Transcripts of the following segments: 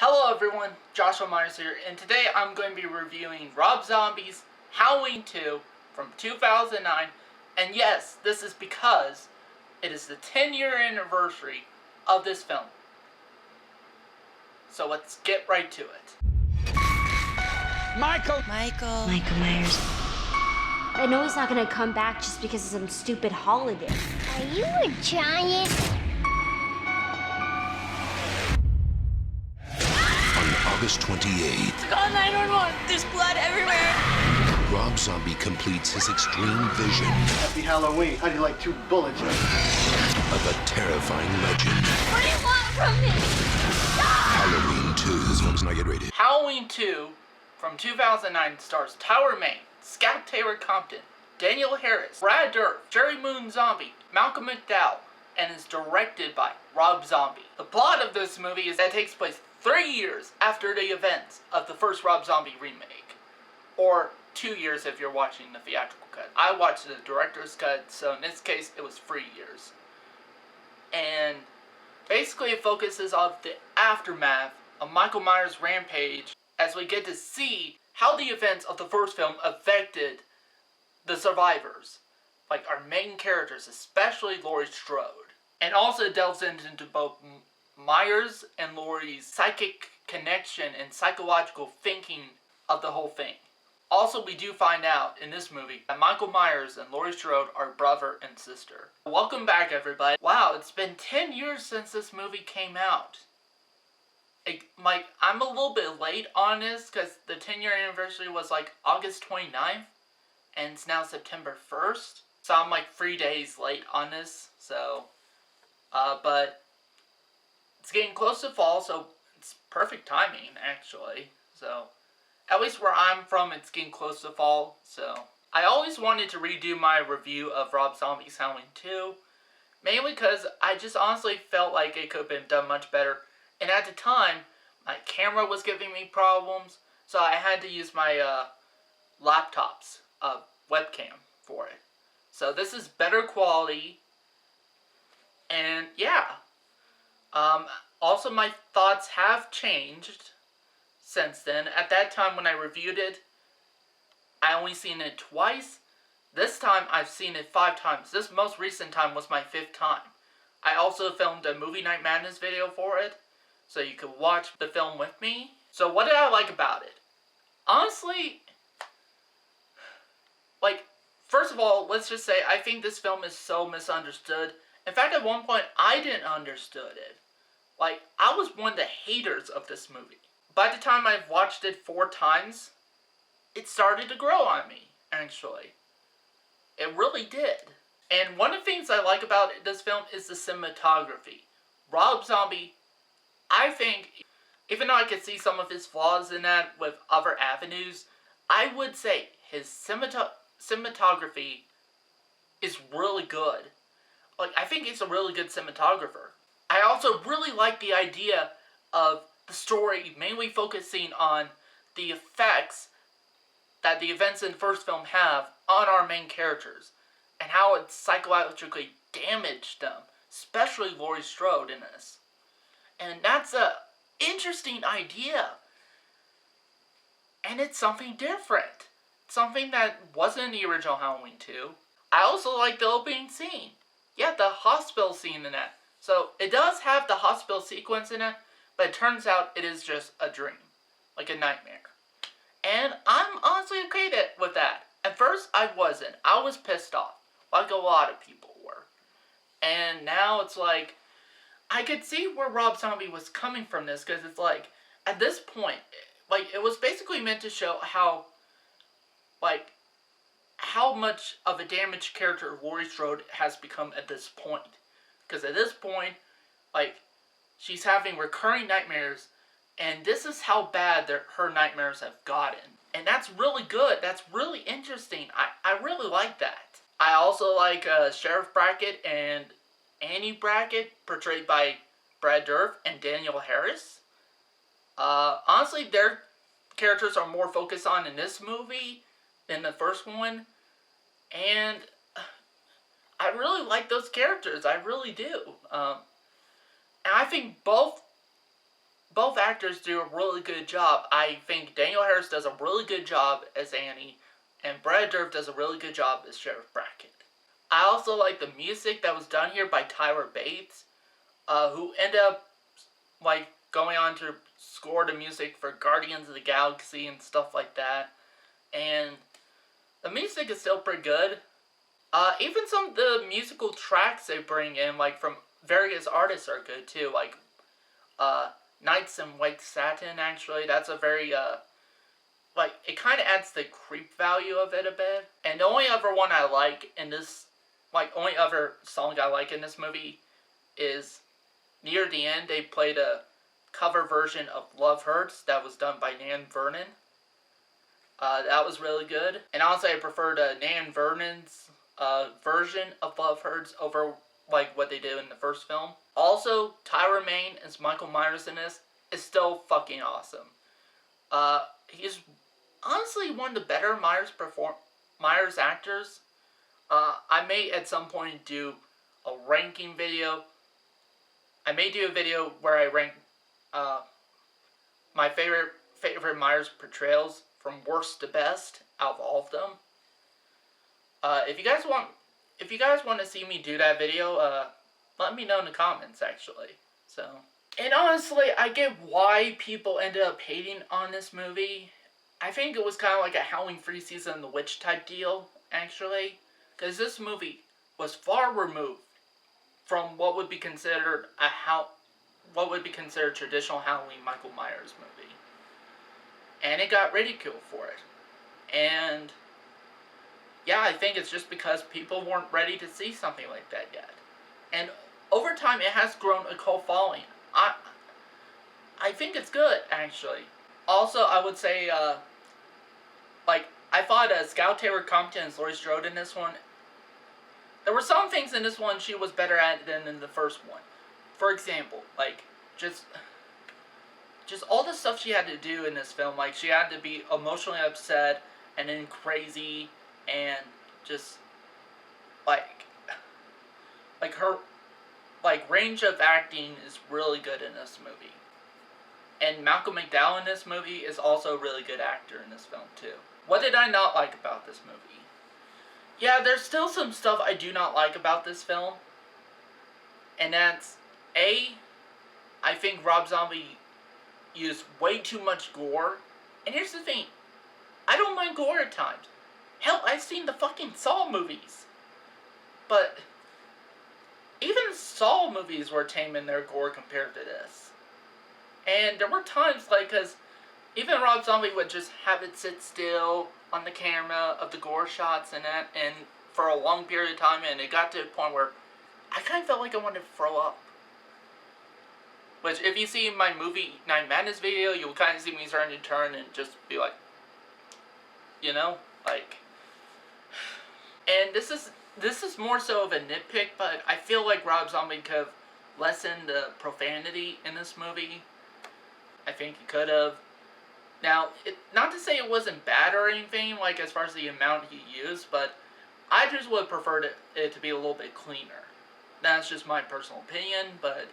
Hello everyone, Joshua Myers here, and today I'm going to be reviewing Rob Zombie's Halloween 2 from 2009, and yes, this is because it is the 10-year anniversary of this film. So let's get right to it. Michael Myers. I know he's not gonna come back just because of some stupid holiday. Are you a giant? On August 28th, Call 911. There's blood everywhere. Rob Zombie completes his extreme vision Happy Halloween. How do you like 2 bullets? of a terrifying legend. What do you want from me? Halloween 2. This film's not yet rated. Halloween 2 from 2009 stars Tyler Mane, Scout Taylor-Compton, Danielle Harris, Brad Dourif, Jerry Moon Zombie, Malcolm McDowell, and is directed by Rob Zombie. The plot of this movie is that it takes place 3 years after the events of the first Rob Zombie remake. Or 2 years if you're watching the theatrical cut. I watched the director's cut, so in this case it was 3 years. And basically it focuses on the aftermath of Michael Myers' rampage as we get to see how the events of the first film affected the survivors. Like our main characters, especially Laurie Strode. And also delves into both Myers and Laurie's psychic connection and psychological thinking of the whole thing. Also, we do find out in this movie that Michael Myers and Laurie Strode are brother and sister. Welcome back, everybody. Wow, it's been 10 years since this movie came out. I'm a little bit late on this because the 10-year anniversary was like August 29th, and it's now September 1st. So I'm like 3 days late on this, so, but it's getting close to fall, so it's perfect timing, actually. So, at least where I'm from, it's getting close to fall, so. I always wanted to redo my review of Rob Zombie's Halloween 2, mainly because I just honestly felt like it could have been done much better. And at the time, my camera was giving me problems, so I had to use my laptop's webcam for it. So this is better quality, and yeah. Also, my thoughts have changed since then. At that time when I reviewed it, I only seen it twice. This time I've seen it 5 times. This most recent time was my 5th time. I also filmed a Movie Night Madness video for it, so you could watch the film with me. So what did I like about it? Honestly, first of all, let's just say I think this film is so misunderstood. In fact, at one point, I didn't understand it. I was one of the haters of this movie. By the time I've watched it 4 times, it started to grow on me, actually. It really did. And one of the things I like about this film is the cinematography. Rob Zombie, I think, even though I could see some of his flaws in that with other avenues, I would say his cinematography is really good. I think he's a really good cinematographer. I also really like the idea of the story mainly focusing on the effects that the events in the first film have on our main characters, and how it psychologically damaged them, especially Laurie Strode in this. And that's a interesting idea. And it's something different. Something that wasn't in the original Halloween 2. I also like the opening scene. Yeah, the hospital scene in that. So, it does have the hospital sequence in it, but it turns out it is just a dream. Like a nightmare. And I'm honestly okay with that. At first, I wasn't. I was pissed off. Like a lot of people were. And now it's like, I could see where Rob Zombie was coming from this, because it's like, at this point, it was basically meant to show how much of a damaged character Laurie Strode has become at this point. Because at this point, she's having recurring nightmares, and this is how bad her nightmares have gotten. And that's really good. That's really interesting. I really like that. I also like Sheriff Brackett and Annie Brackett, portrayed by Brad Dourif and Danielle Harris. Honestly, their characters are more focused on in this movie than the first one. And I really like those characters. I really do. And I think both both actors do a really good job. I think Danielle Harris does a really good job as Annie, and Brad Dourif does a really good job as Sheriff Brackett. I also like the music that was done here by Tyler Bates, who ended up like going on to score the music for Guardians of the Galaxy and stuff like that. And the music is still pretty good. Even some of the musical tracks they bring in, like from various artists, are good too. Like Nights in White Satin, actually, that's a very like, it kind of adds the creep value of it a bit. And the only other one I like in this, like, only other song I like in this movie is near the end they played a cover version of Love Hurts that was done by Nan Vernon. That was really good. And honestly, I preferred Nan Vernon's version of Love Hurts over like what they did in the first film. Also, Tyler Mane as Michael Myers in this is still fucking awesome. He's honestly one of the better Myers actors. I may at some point do a ranking video. I may do a video where I rank my favorite Myers portrayals from worst to best out of all of them. If you guys want to see me do that video, let me know in the comments, actually. So, and honestly, I get why people ended up hating on this movie. I think it was kind of like a Halloween Free Season of the Witch type deal, actually, because this movie was far removed from what would be considered traditional Halloween Michael Myers movie, and it got ridiculed for it. And yeah, I think it's just because people weren't ready to see something like that yet. And over time, it has grown a cult following. I think it's good, actually. Also, I would say, like, I thought Scout Taylor-Compton and Laurie Strode in this one, there were some things in this one she was better at than in the first one. For example, like, just all the stuff she had to do in this film. Like, she had to be emotionally upset and then crazy, and just, like her, like, range of acting is really good in this movie. And Malcolm McDowell in this movie is also a really good actor in this film, too. What did I not like about this movie? Yeah, there's still some stuff I do not like about this film. And that's, I think Rob Zombie used way too much gore. And here's the thing, I don't mind gore at times. Hell, I've seen the fucking Saw movies. But even Saw movies were tame in their gore compared to this. And there were times, like, because even Rob Zombie would just have it sit still on the camera of the gore shots and that, and for a long period of time, and it got to a point where I kind of felt like I wanted to throw up. Which, if you see my movie Night Madness video, you'll kind of see me starting to turn and just be like, you know, like. And this is more so of a nitpick, but I feel like Rob Zombie could have lessened the profanity in this movie. I think he could have. Now, not to say it wasn't bad or anything, like, as far as the amount he used, but I just would have preferred it to be a little bit cleaner. That's just my personal opinion, but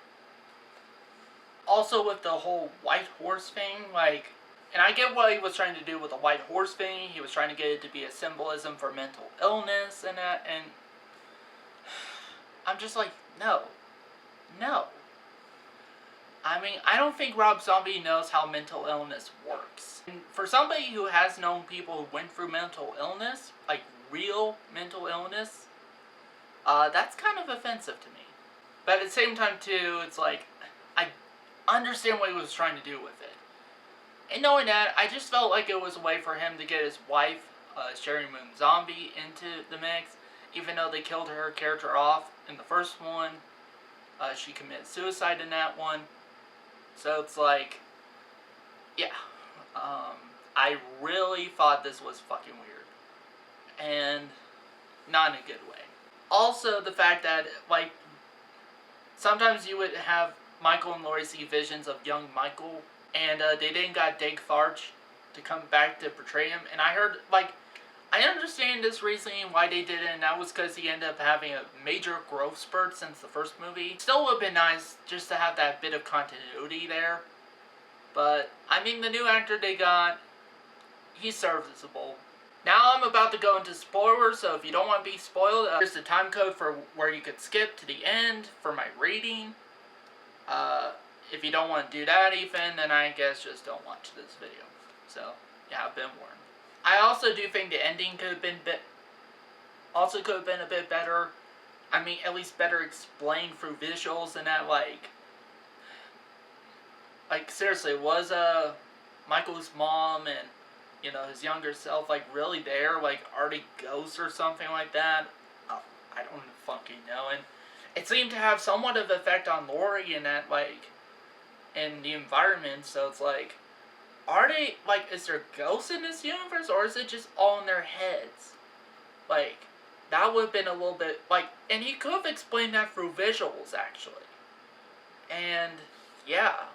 also with the whole white horse thing, like, and I get what he was trying to do with the white horse thing. He was trying to get it to be a symbolism for mental illness and that, and I'm just like, no. I mean, I don't think Rob Zombie knows how mental illness works. And for somebody who has known people who went through mental illness, like real mental illness, that's kind of offensive to me. But at the same time, too, it's like, I understand what he was trying to do with it. And knowing that, I just felt like it was a way for him to get his wife, Sherry Moon Zombie, into the mix. Even though they killed her character off in the first one, she committed suicide in that one. So it's like, yeah, I really thought this was fucking weird. And not in a good way. Also, the fact that, like, sometimes you would have Michael and Laurie see visions of young Michael, and they didn't got Dave Farch to come back to portray him. And I heard, like, I understand this reasoning why they did it, and that was because he ended up having a major growth spurt since the first movie. Still would have been nice just to have that bit of continuity there. But, I mean, the new actor they got, he's serviceable. Now I'm about to go into spoilers, so if you don't want to be spoiled, here's the time code for where you could skip to the end for my rating. If you don't want to do that even, then I guess just don't watch this video. So, yeah, I've been warned. I also do think the ending could have been a bit better. I mean, at least better explained through visuals and that, like seriously, was Michael's mom and, you know, his younger self, like, really there? Like, are they ghosts or something like that? Oh, I don't fucking know. And it seemed to have somewhat of an effect on Laurie and that, like, in the environment, so it's like, are they, like, is there ghosts in this universe, or is it just all in their heads? Like, that would have been a little bit, like, and he could have explained that through visuals, actually. And, yeah,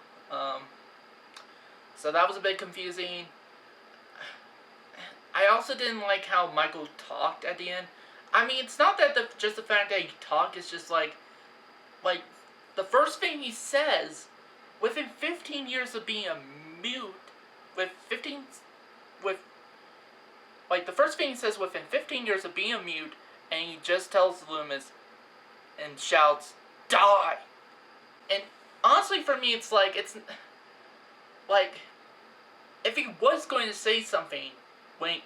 so that was a bit confusing. I also didn't like how Michael talked at the end. I mean, it's not that just the fact that he talked, it's just like, the first thing he says, within 15 years of being a mute, the first thing he says within 15 years of being a mute, and he just tells Loomis and shouts, "Die!" And honestly, for me, it's like, if he was going to say something, maybe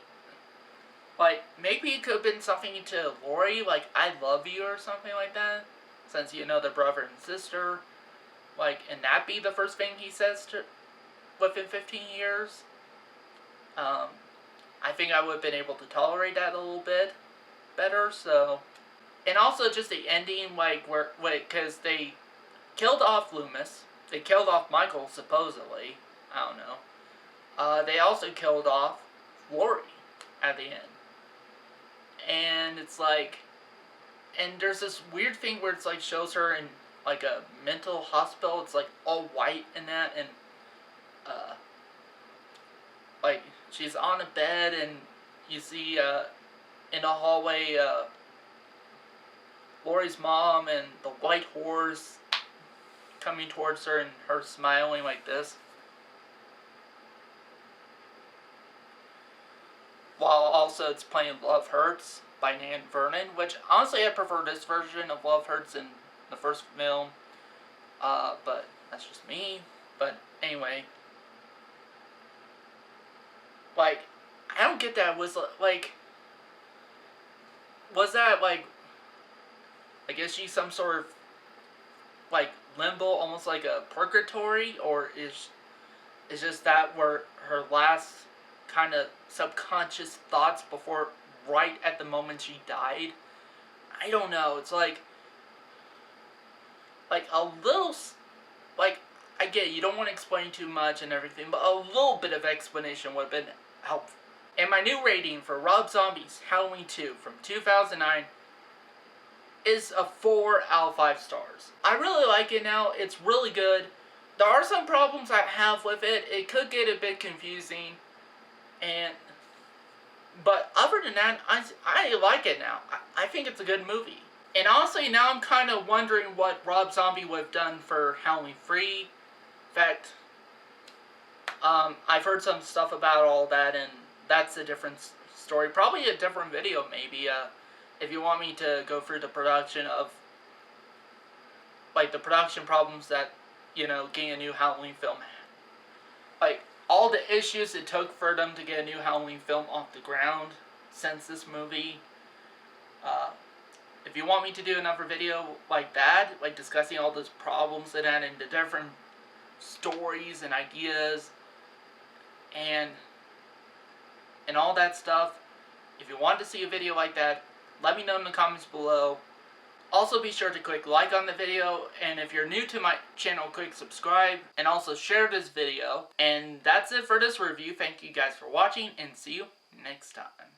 it could have been something to Laurie, like, "I love you," or something like that, since you know they're brother and sister, and that be the first thing he says to within 15 years. I think I would have been able to tolerate that a little bit better, so. And also just the ending, because they killed off Loomis, they killed off Michael, supposedly, I don't know. They also killed off Laurie at the end. And it's like, and there's this weird thing where it's like, shows her in, like, a mental hospital, it's like all white and that, and, she's on a bed, and you see, in the hallway, Laurie's mom and the white horse coming towards her, and her smiling like this. While also it's playing Love Hurts by Nan Vernon, which, honestly, I prefer this version of Love Hurts in the first film, but that's just me. But anyway, I don't get that. Was that, I guess she's some sort of, limbo, almost like a purgatory, or is just that where her last kind of subconscious thoughts before, right at the moment she died? I don't know. It's like a little, I get it, you don't want to explain too much and everything, but a little bit of explanation would have been helpful. And my new rating for Rob Zombie's Halloween 2 from 2009 is a 4 out of 5 stars. I really like it now. It's really good. There are some problems I have with it. It could get a bit confusing. But other than that, I like it now. I think it's a good movie. And honestly, now I'm kind of wondering what Rob Zombie would have done for Halloween 3. In fact, I've heard some stuff about all that, and that's a different story. Probably a different video, maybe, if you want me to go through the production of, the production problems that, getting a new Halloween film had. All the issues it took for them to get a new Halloween film off the ground since this movie. If you want me to do another video like that, discussing all those problems it had and the different stories and ideas and all that stuff, if you want to see a video like that, let me know in the comments below. Also, be sure to click like on the video, and if you're new to my channel, click subscribe, and also share this video. And that's it for this review. Thank you guys for watching, and see you next time.